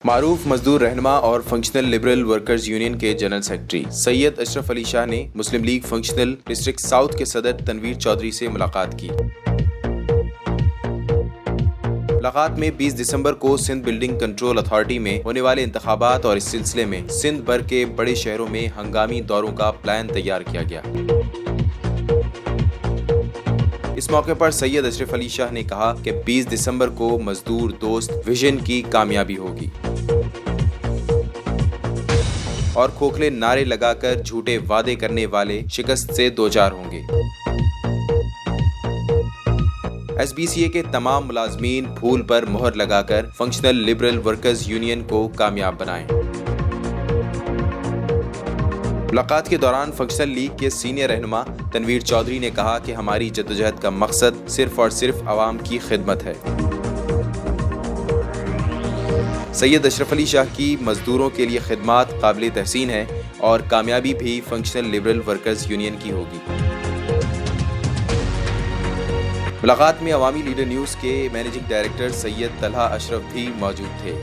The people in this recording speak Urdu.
معروف مزدور رہنما اور فنکشنل لبرل ورکرز یونین کے جنرل سیکرٹری سید اشرف علی شاہ نے مسلم لیگ فنکشنل ڈسٹرکٹ ساؤتھ کے صدر تنویر چودھری سے ملاقات کی۔ ملاقات میں 20 دسمبر کو سندھ بلڈنگ کنٹرول اتھارٹی میں ہونے والے انتخابات اور اس سلسلے میں سندھ بھر کے بڑے شہروں میں ہنگامی دوروں کا پلان تیار کیا گیا۔ اس موقع پر سید اشرف علی شاہ نے کہا کہ 20 دسمبر کو مزدور دوست ویژن کی کامیابی ہوگی اور کھوکھلے نعرے لگا کر جھوٹے وعدے کرنے والے شکست سے دوچار ہوں گے۔ ایس بی سی اے کے تمام ملازمین پھول پر مہر لگا کر فنکشنل لبرل ورکرز یونین کو کامیاب بنائیں۔ ملاقات کے دوران فنکشنل لیگ کے سینئر رہنما تنویر چودھری نے کہا کہ ہماری جدوجہد کا مقصد صرف اور صرف عوام کی خدمت ہے۔ سید اشرف علی شاہ کی مزدوروں کے لیے خدمات قابل تحسین ہیں اور کامیابی بھی فنکشنل لبرل ورکرز یونین کی ہوگی۔ ملاقات میں عوامی لیڈر نیوز کے مینیجنگ ڈائریکٹر سید طلحہ اشرف بھی موجود تھے۔